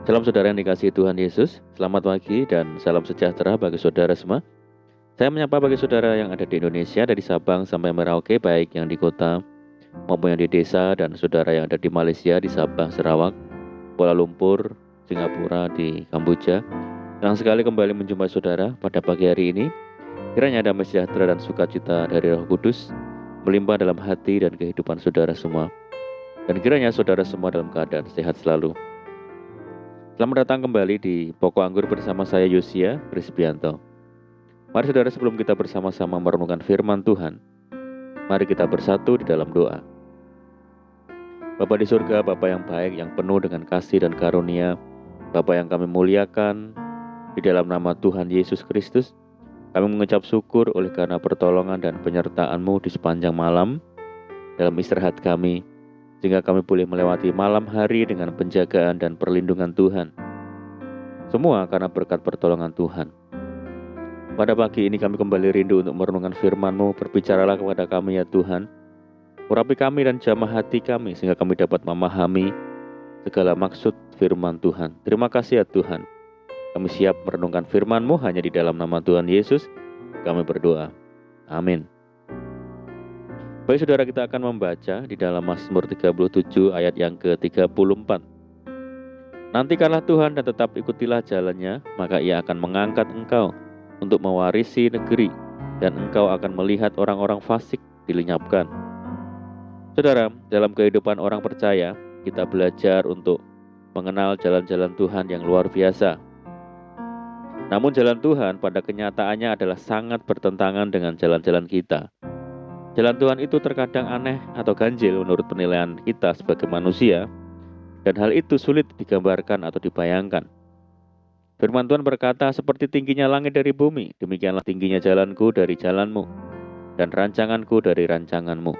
Salam saudara yang dikasihi Tuhan Yesus. Selamat pagi dan salam sejahtera bagi saudara semua. Saya menyapa bagi saudara yang ada di Indonesia, dari Sabang sampai Merauke, baik yang di kota maupun yang di desa, dan saudara yang ada di Malaysia, di Sabah, Sarawak, Kuala Lumpur, Singapura, di Kamboja. Senang sekali kembali menjumpai saudara pada pagi hari ini. Kiranya damai sejahtera dan sukacita dari Roh Kudus melimpah dalam hati dan kehidupan saudara semua. Dan kiranya saudara semua dalam keadaan sehat selalu. Selamat datang kembali di Pokok Anggur bersama saya Yosia Krisbianto. Mari saudara, sebelum kita bersama-sama merenungkan firman Tuhan, mari kita bersatu di dalam doa. Bapa di surga, Bapa yang baik, yang penuh dengan kasih dan karunia, Bapa yang kami muliakan, di dalam nama Tuhan Yesus Kristus, kami mengucap syukur oleh karena pertolongan dan penyertaan-Mu di sepanjang malam dalam istirahat kami, sehingga kami boleh melewati malam hari dengan penjagaan dan perlindungan Tuhan. Semua karena berkat pertolongan Tuhan. Pada pagi ini kami kembali rindu untuk merenungkan firman-Mu. Berbicaralah kepada kami ya Tuhan. Urapi kami dan jamah hati kami, sehingga kami dapat memahami segala maksud firman Tuhan. Terima kasih ya Tuhan. Kami siap merenungkan firman-Mu hanya di dalam nama Tuhan Yesus. Kami berdoa. Amin. Baik saudara, kita akan membaca di dalam Mazmur 37 ayat yang ke-34. Nantikanlah Tuhan dan tetap ikutilah jalannya, maka Ia akan mengangkat engkau untuk mewarisi negeri, dan engkau akan melihat orang-orang fasik dilenyapkan. Saudara, dalam kehidupan orang percaya, kita belajar untuk mengenal jalan-jalan Tuhan yang luar biasa. Namun jalan Tuhan pada kenyataannya adalah sangat bertentangan dengan jalan-jalan kita. Jalan Tuhan itu terkadang aneh atau ganjil menurut penilaian kita sebagai manusia, dan hal itu sulit digambarkan atau dibayangkan. Firman Tuhan berkata, seperti tingginya langit dari bumi, demikianlah tingginya jalanku dari jalanmu, dan rancanganku dari rancanganmu.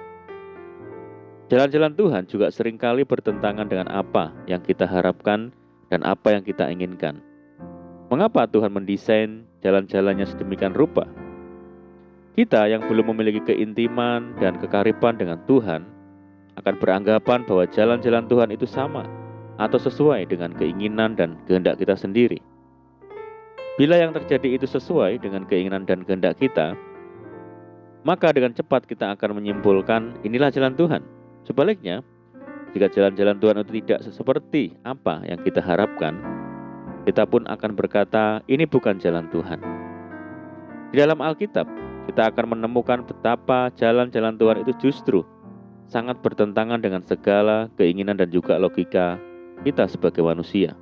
Jalan-jalan Tuhan juga seringkali bertentangan dengan apa yang kita harapkan dan apa yang kita inginkan. Mengapa Tuhan mendesain jalan-jalannya sedemikian rupa? Kita yang belum memiliki keintiman dan kekariban dengan Tuhan akan beranggapan bahwa jalan-jalan Tuhan itu sama atau sesuai dengan keinginan dan kehendak kita sendiri. Bila yang terjadi itu sesuai dengan keinginan dan kehendak kita, maka dengan cepat kita akan menyimpulkan inilah jalan Tuhan. Sebaliknya, jika jalan-jalan Tuhan itu tidak seperti apa yang kita harapkan, kita pun akan berkata ini bukan jalan Tuhan. Di dalam Alkitab, kita akan menemukan betapa jalan-jalan Tuhan itu justru sangat bertentangan dengan segala keinginan dan juga logika kita sebagai manusia.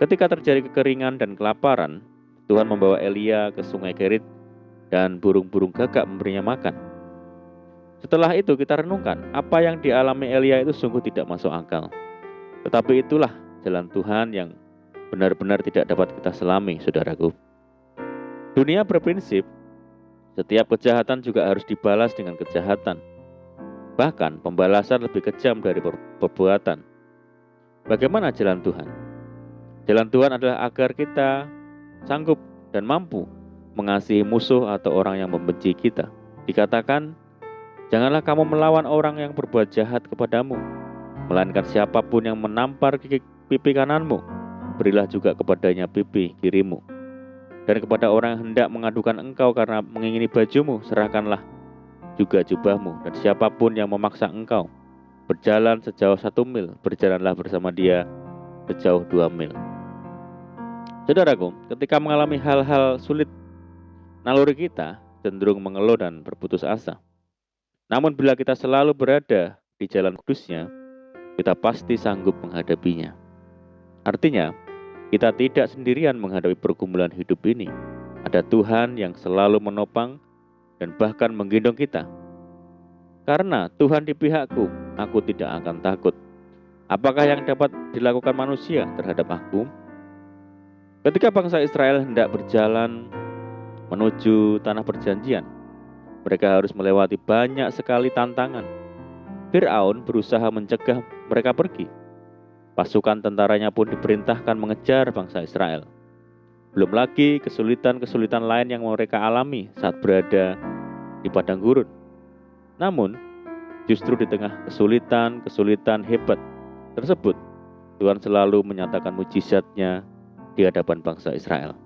Ketika terjadi kekeringan dan kelaparan, Tuhan membawa Elia ke sungai Kerit dan burung-burung gagak memberinya makan. Setelah itu kita renungkan, apa yang dialami Elia itu sungguh tidak masuk akal. Tetapi itulah jalan Tuhan yang benar-benar tidak dapat kita selami, saudaraku. Dunia berprinsip, setiap kejahatan juga harus dibalas dengan kejahatan. Bahkan pembalasan lebih kejam dari perbuatan. Bagaimana jalan Tuhan? Jalan Tuhan adalah agar kita sanggup dan mampu mengasihi musuh atau orang yang membenci kita. Dikatakan, janganlah kamu melawan orang yang berbuat jahat kepadamu, melainkan siapapun yang menampar pipi kananmu, berilah juga kepadanya pipi kirimu. Dan kepada orang yang hendak mengadukan engkau karena mengingini bajumu, serahkanlah juga jubahmu. Dan siapapun yang memaksa engkau berjalan sejauh 1 mil, berjalanlah bersama dia sejauh 2 mil. Saudaraku, ketika mengalami hal-hal sulit, naluri kita cenderung mengeluh dan berputus asa. Namun bila kita selalu berada di jalan kudusnya, kita pasti sanggup menghadapinya. Artinya, kita tidak sendirian menghadapi pergumulan hidup ini. Ada Tuhan yang selalu menopang dan bahkan menggendong kita. Karena Tuhan di pihakku, aku tidak akan takut. Apakah yang dapat dilakukan manusia terhadap aku? Ketika bangsa Israel hendak berjalan menuju tanah perjanjian, mereka harus melewati banyak sekali tantangan. Fir'aun berusaha mencegah mereka pergi. Pasukan tentaranya pun diperintahkan mengejar bangsa Israel. Belum lagi kesulitan-kesulitan lain yang mereka alami saat berada di padang gurun. Namun, justru di tengah kesulitan-kesulitan hebat tersebut, Tuhan selalu menyatakan mujizat-Nya di hadapan bangsa Israel.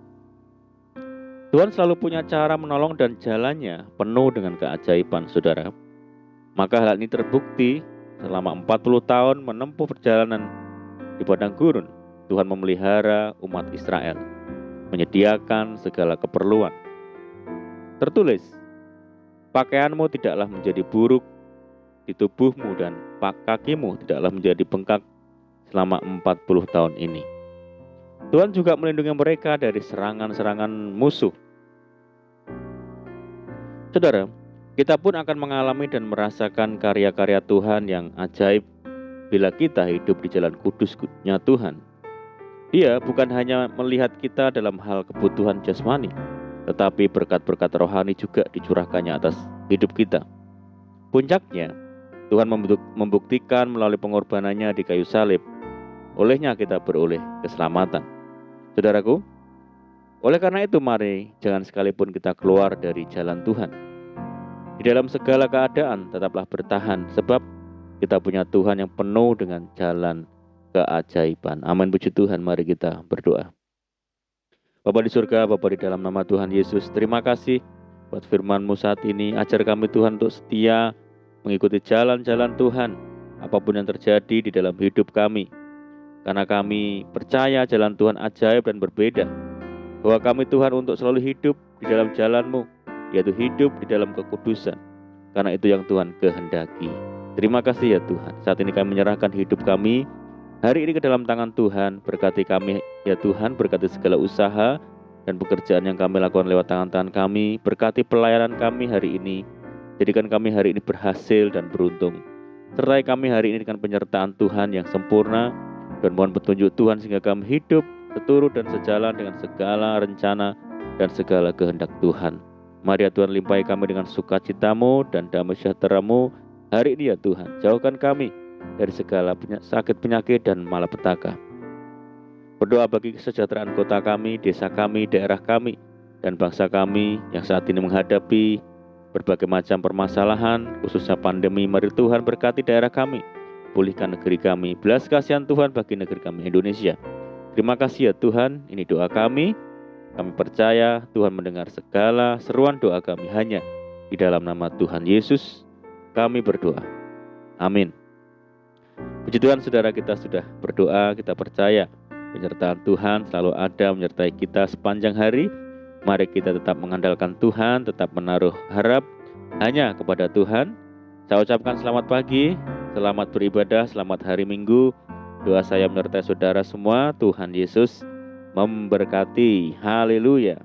Tuhan selalu punya cara menolong dan jalannya penuh dengan keajaiban, saudara. Maka hal ini terbukti selama 40 tahun menempuh perjalanan di padang gurun. Tuhan memelihara umat Israel, menyediakan segala keperluan. Tertulis, pakaianmu tidaklah menjadi buruk di tubuhmu dan kakimu tidaklah menjadi bengkak selama 40 tahun ini. Tuhan juga melindungi mereka dari serangan-serangan musuh. Saudara, kita pun akan mengalami dan merasakan karya-karya Tuhan yang ajaib bila kita hidup di jalan kudus-nya Tuhan. Dia bukan hanya melihat kita dalam hal kebutuhan jasmani, tetapi berkat-berkat rohani juga dicurahkannya atas hidup kita. Puncaknya, Tuhan membuktikan melalui pengorbanannya di kayu salib. Olehnya kita beroleh keselamatan. Saudaraku, oleh karena itu mari jangan sekalipun kita keluar dari jalan Tuhan. Di dalam segala keadaan tetaplah bertahan, sebab kita punya Tuhan yang penuh dengan jalan keajaiban. Amin, puji Tuhan. Mari kita berdoa. Bapa di surga, Bapa di dalam nama Tuhan Yesus, terima kasih buat firman-Mu saat ini. Ajar kami Tuhan untuk setia mengikuti jalan-jalan Tuhan, apapun yang terjadi di dalam hidup kami. Karena kami percaya jalan Tuhan ajaib dan berbeda, bahwa kami Tuhan untuk selalu hidup di dalam jalan-Mu, yaitu hidup di dalam kekudusan. Karena itu yang Tuhan kehendaki. Terima kasih ya Tuhan. Saat ini kami menyerahkan hidup kami hari ini ke dalam tangan Tuhan. Berkati kami ya Tuhan, berkati segala usaha dan pekerjaan yang kami lakukan lewat tangan-tangan kami. Berkati pelayanan kami hari ini. Jadikan kami hari ini berhasil dan beruntung. Sertai kami hari ini dengan penyertaan Tuhan yang sempurna. Dan mohon petunjuk Tuhan sehingga kami hidup seturut dan sejalan dengan segala rencana dan segala kehendak Tuhan. Mari ya Tuhan, limpahi kami dengan sukacita-Mu dan damai sejahtera-Mu hari ini ya Tuhan. Jauhkan kami dari segala sakit penyakit dan malapetaka. Berdoa bagi kesejahteraan kota kami, desa kami, daerah kami, dan bangsa kami yang saat ini menghadapi berbagai macam permasalahan, khususnya pandemi. Mari Tuhan berkati daerah kami, pulihkan negeri kami, belas kasihan Tuhan bagi negeri kami Indonesia. Terima kasih ya Tuhan, ini doa kami. Kami percaya Tuhan mendengar segala seruan doa kami hanya di dalam nama Tuhan Yesus kami berdoa. Amin. Puji Tuhan, saudara, kita sudah berdoa, kita percaya penyertaan Tuhan selalu ada menyertai kita sepanjang hari. Mari kita tetap mengandalkan Tuhan, tetap menaruh harap hanya kepada Tuhan. Saya ucapkan selamat pagi, selamat beribadah, selamat hari Minggu. Doa saya menyertai saudara semua. Tuhan Yesus memberkati. Haleluya.